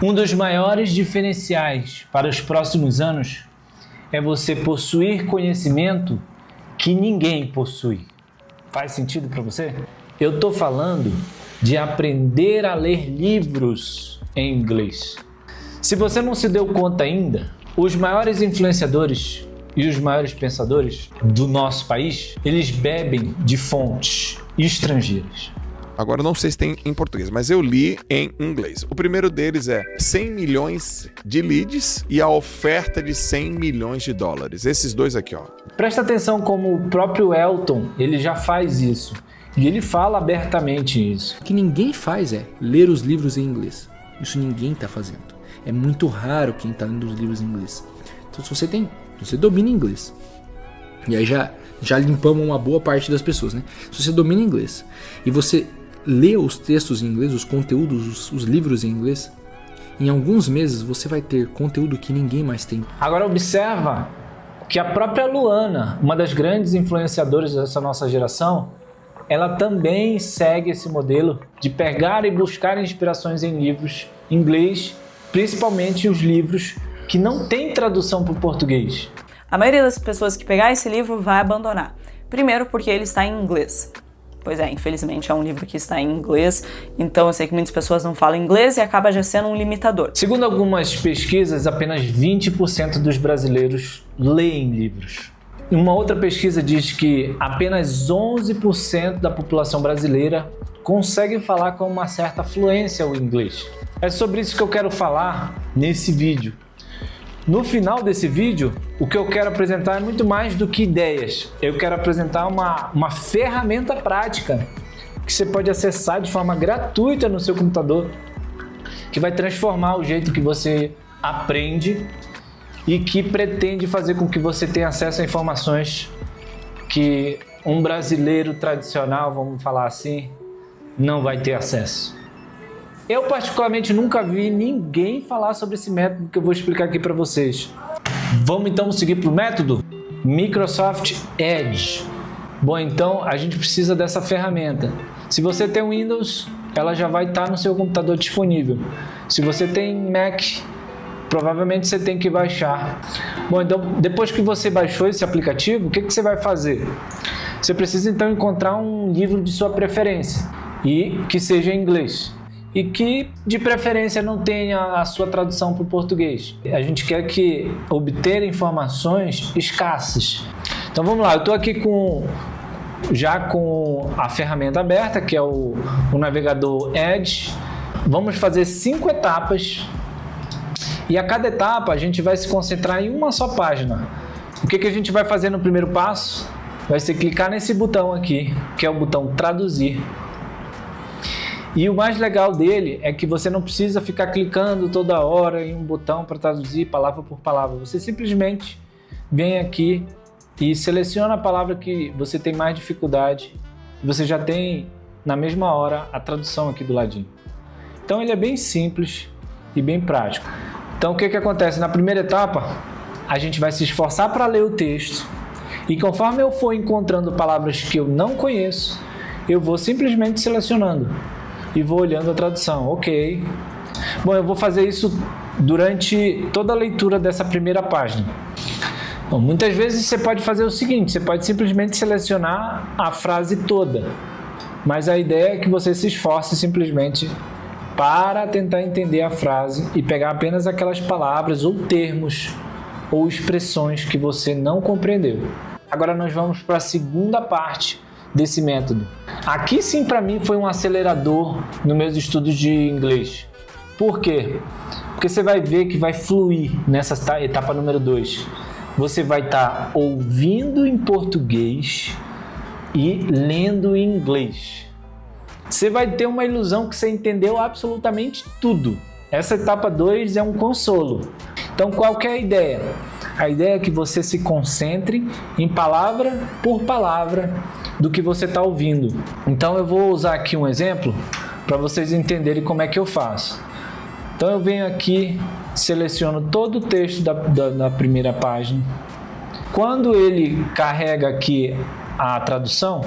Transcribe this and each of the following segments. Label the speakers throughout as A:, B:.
A: Um dos maiores diferenciais para os próximos anos é você possuir conhecimento que ninguém possui. Faz sentido para você? Eu estou falando de aprender a ler livros em inglês. Se você não se deu conta ainda, os maiores influenciadores e os maiores pensadores do nosso país, eles bebem de fontes estrangeiras.
B: Agora, não sei se tem em português, mas eu li em inglês. O primeiro deles é 100 milhões de leads e a oferta de 100 milhões de dólares. Esses dois aqui, ó.
A: Presta atenção como o próprio Elton, ele já faz isso. E ele fala abertamente isso.
C: O que ninguém faz é ler os livros em inglês. Isso ninguém está fazendo. É muito raro quem está lendo os livros em inglês. Então, se você domina inglês, e aí já limpamos uma boa parte das pessoas, né? Se você domina inglês e você lê os textos em inglês, os conteúdos, os livros em inglês, em alguns meses você vai ter conteúdo que ninguém mais tem.
A: Agora observa que a própria Luana, uma das grandes influenciadoras dessa nossa geração, ela também segue esse modelo de pegar e buscar inspirações em livros em inglês, principalmente os livros que não têm tradução para o português.
D: A maioria das pessoas que pegar esse livro vai abandonar. Primeiro porque ele está em inglês. Pois é, infelizmente é um livro que está em inglês, então eu sei que muitas pessoas não falam inglês e acaba já sendo um limitador.
A: Segundo algumas pesquisas, apenas 20% dos brasileiros leem livros. Uma outra pesquisa diz que apenas 11% da população brasileira consegue falar com uma certa fluência o inglês. É sobre isso que eu quero falar nesse vídeo. No final desse vídeo, o que eu quero apresentar é muito mais do que ideias. Eu quero apresentar uma ferramenta prática que você pode acessar de forma gratuita no seu computador, que vai transformar o jeito que você aprende e que pretende fazer com que você tenha acesso a informações que um brasileiro tradicional, vamos falar assim, não vai ter acesso. Eu particularmente nunca vi ninguém falar sobre esse método que eu vou explicar aqui para vocês. Vamos então seguir para o método? Microsoft Edge. Bom, então a gente precisa dessa ferramenta. Se você tem Windows, ela já vai estar no seu computador disponível. Se você tem Mac, provavelmente você tem que baixar. Bom, então depois que você baixou esse aplicativo, o que você vai fazer? Você precisa então encontrar um livro de sua preferência e que seja em inglês. E que, de preferência, não tenha a sua tradução para o português. A gente quer obter informações escassas. Então vamos lá, eu estou aqui já com a ferramenta aberta, que é o navegador Edge. Vamos fazer 5 etapas e a cada etapa a gente vai se concentrar em uma só página. O que a gente vai fazer no primeiro passo? Vai ser clicar nesse botão aqui, que é o botão traduzir. E o mais legal dele é que você não precisa ficar clicando toda hora em um botão para traduzir palavra por palavra. Você simplesmente vem aqui e seleciona a palavra que você tem mais dificuldade. Você já tem, na mesma hora, a tradução aqui do ladinho. Então ele é bem simples e bem prático. Então o que acontece? Na primeira etapa, a gente vai se esforçar para ler o texto. E conforme eu for encontrando palavras que eu não conheço, eu vou simplesmente selecionando. E vou olhando a tradução, ok. Bom, eu vou fazer isso durante toda a leitura dessa primeira página. Bom, muitas vezes você pode fazer o seguinte, você pode simplesmente selecionar a frase toda. Mas a ideia é que você se esforce simplesmente para tentar entender a frase e pegar apenas aquelas palavras ou termos ou expressões que você não compreendeu. Agora nós vamos para a segunda parte desse método. Aqui sim para mim foi um acelerador nos meus estudos de inglês. Por quê? Porque você vai ver que vai fluir nessa etapa número 2. Você vai estar ouvindo em português e lendo em inglês. Você vai ter uma ilusão que você entendeu absolutamente tudo. Essa etapa 2 é um consolo. Então qual que é a ideia? A ideia é que você se concentre em palavra por palavra do que você está ouvindo. Então eu vou usar aqui um exemplo para vocês entenderem como é que eu faço. Então eu venho aqui, seleciono todo o texto da primeira página. Quando ele carrega aqui a tradução,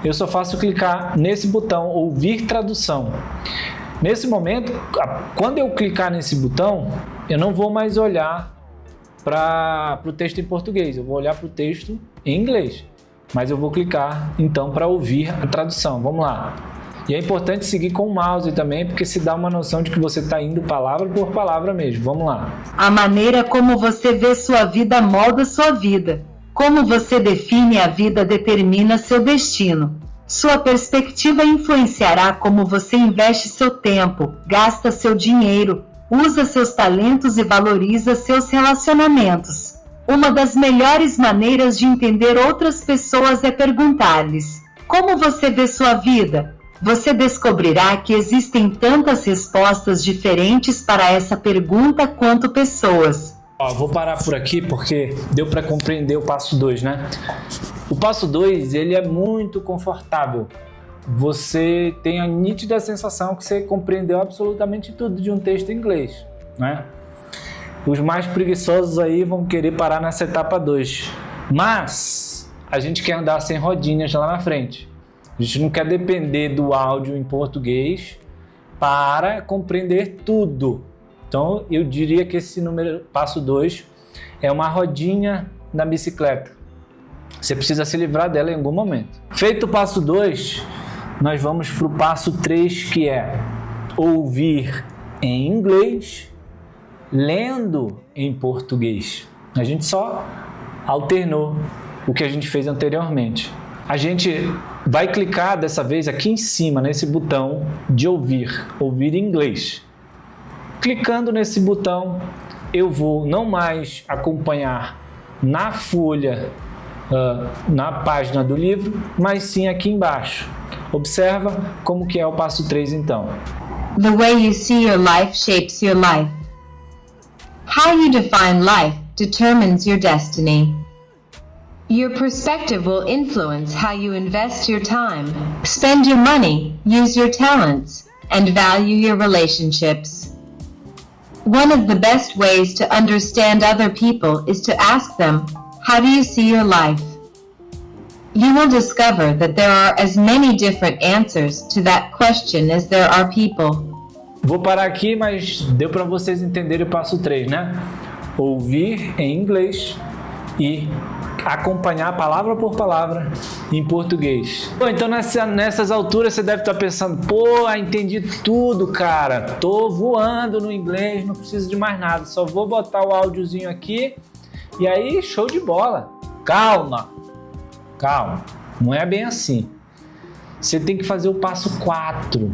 A: eu só faço clicar nesse botão ouvir tradução. Nesse momento, quando eu clicar nesse botão, eu não vou mais olhar para o texto em português, eu vou olhar para o texto em inglês. Mas eu vou clicar então para ouvir a tradução. Vamos lá. E é importante seguir com o mouse também, porque se dá uma noção de que você está indo palavra por palavra mesmo. Vamos lá.
E: A maneira como você vê sua vida molda sua vida. Como você define a vida determina seu destino. Sua perspectiva influenciará como você investe seu tempo, gasta seu dinheiro, usa seus talentos e valoriza seus relacionamentos. Uma das melhores maneiras de entender outras pessoas é perguntar-lhes: como você vê sua vida? Você descobrirá que existem tantas respostas diferentes para essa pergunta quanto pessoas.
A: Vou parar por aqui porque deu para compreender o passo 2, né? O passo 2, ele é muito confortável. Você tem a nítida sensação que você compreendeu absolutamente tudo de um texto em inglês, né? Os mais preguiçosos aí vão querer parar nessa etapa 2. Mas a gente quer andar sem rodinhas lá na frente. A gente não quer depender do áudio em português para compreender tudo. Então, eu diria que esse passo 2 é uma rodinha da bicicleta. Você precisa se livrar dela em algum momento. Feito o passo 2, nós vamos para o passo 3, que é ouvir em inglês, lendo em português. A gente só alternou o que a gente fez anteriormente. A gente vai clicar dessa vez aqui em cima, nesse botão de ouvir em inglês. Clicando nesse botão, eu vou não mais acompanhar na folha, na página do livro, mas sim aqui embaixo. Observa como que é o passo 3 então.
E: The way you see your life shapes your life. How you define life determines your destiny. Your perspective will influence how you invest your time, spend your money, use your talents, and value your relationships. One of the best ways to understand other people is to ask them, how do you see your life? You will discover that there are as many different answers to that question as there are people.
A: Vou parar aqui, mas deu para vocês entenderem o passo 3, né? Ouvir em inglês e acompanhar palavra por palavra em português. Bom, então nessas alturas você deve estar pensando: pô, entendi tudo, cara. Tô voando no inglês, não preciso de mais nada. Só vou botar o áudiozinho aqui e aí show de bola. Calma. Não é bem assim. Você tem que fazer o passo 4.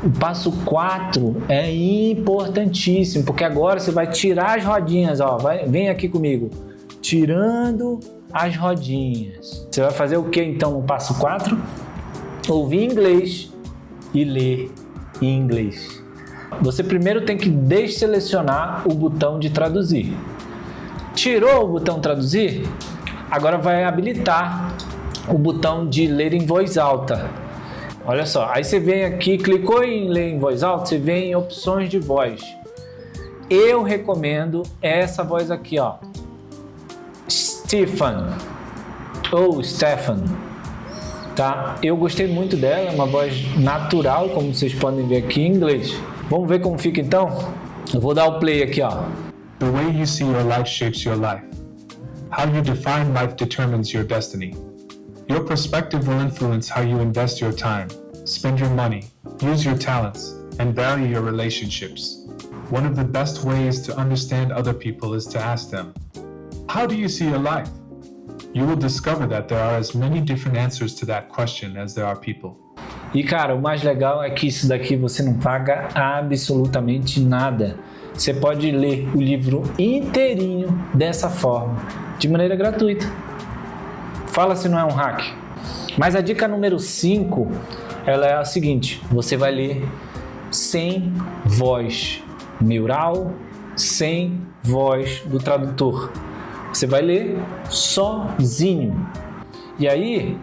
A: O passo 4 é importantíssimo, porque agora você vai tirar as rodinhas, ó. Vem aqui comigo. Tirando as rodinhas. Você vai fazer o que então no passo 4? Ouvir em inglês e ler em inglês. Você primeiro tem que desselecionar o botão de traduzir. Tirou o botão traduzir? Agora vai habilitar o botão de ler em voz alta. Olha só, aí você vem aqui, clicou em ler em voz alta, você vem em opções de voz. Eu recomendo essa voz aqui, ó. Stefan ou Stefan, tá? Eu gostei muito dela, é uma voz natural, como vocês podem ver aqui em inglês. Vamos ver como fica então? Eu vou dar o play aqui, ó.
F: The way you see your life shapes your life. How you define life determines your destiny. Your perspective will influence how you invest your time, spend your money, use your talents, and value your relationships. One of the best ways to understand other people is to ask them, how do you see your life? You will discover that there are as many different answers to that question as there are people.
A: E cara, o mais legal é que isso daqui você não paga absolutamente nada. Você pode ler o livro inteirinho dessa forma, de maneira gratuita. Fala se não é um hack. Mas a dica número 5, ela é a seguinte: você vai ler sem voz neural, sem voz do tradutor. Você vai ler sozinho. E aí,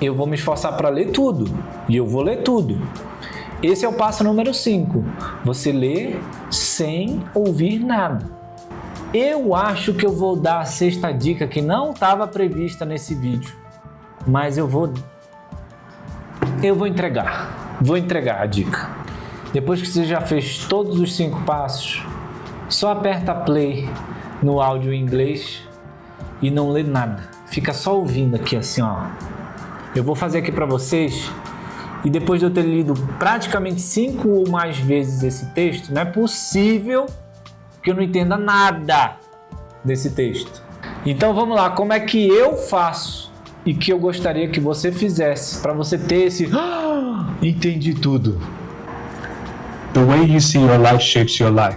A: eu vou me esforçar para ler tudo. E eu vou ler tudo. Esse é o passo número 5. Você lê sem ouvir nada. Eu acho que eu vou dar a 6ª dica que não estava prevista nesse vídeo. Mas eu vou entregar. Vou entregar a dica. Depois que você já fez todos os 5 passos, só aperta play no áudio em inglês e não lê nada. Fica só ouvindo aqui assim, ó. Eu vou fazer aqui para vocês e depois de eu ter lido praticamente 5 ou mais vezes esse texto, não é possível que eu não entenda nada desse texto. Então vamos lá, como é que eu faço e que eu gostaria que você fizesse para você ter esse entendi tudo.
F: The way you see your life shapes your life.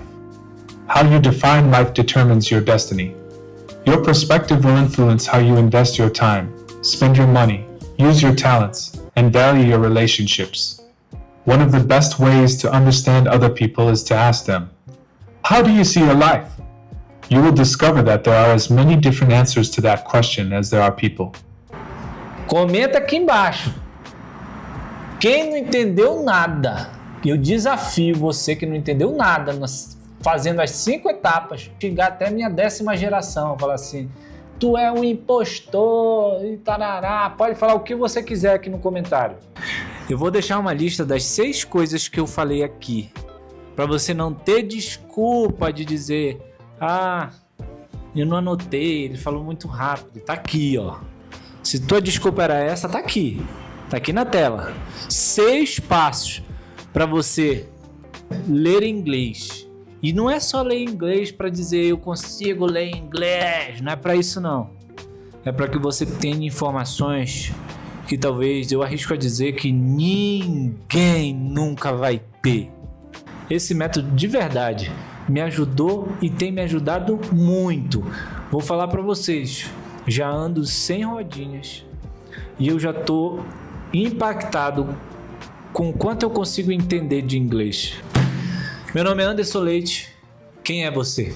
F: How you define life determines your destiny. Your perspective will influence how you invest your time, spend your money, use your talents, and value your relationships. One of the best ways to understand other people is to ask them, how do you see your life? You will discover that there are as many different answers to that question as there are people.
A: Comenta aqui embaixo. Quem não entendeu nada, eu desafio você que não entendeu nada, fazendo as 5 etapas, chegar até minha 10ª geração, falar assim, tu é um impostor e tarará, pode falar o que você quiser aqui no comentário. Eu vou deixar uma lista das 6 coisas que eu falei aqui, para você não ter desculpa de dizer, eu não anotei, ele falou muito rápido, tá aqui, ó. Se tua desculpa era essa, tá aqui na tela. 6 passos para você ler inglês. E não é só ler inglês para dizer eu consigo ler inglês, não é para isso não. É para que você tenha informações que talvez eu arrisco a dizer que ninguém nunca vai ter. Esse método de verdade me ajudou e tem me ajudado muito. Vou falar para vocês, já ando sem rodinhas e eu já tô impactado com o quanto eu consigo entender de inglês. Meu nome é Anderson Leite. Quem é você?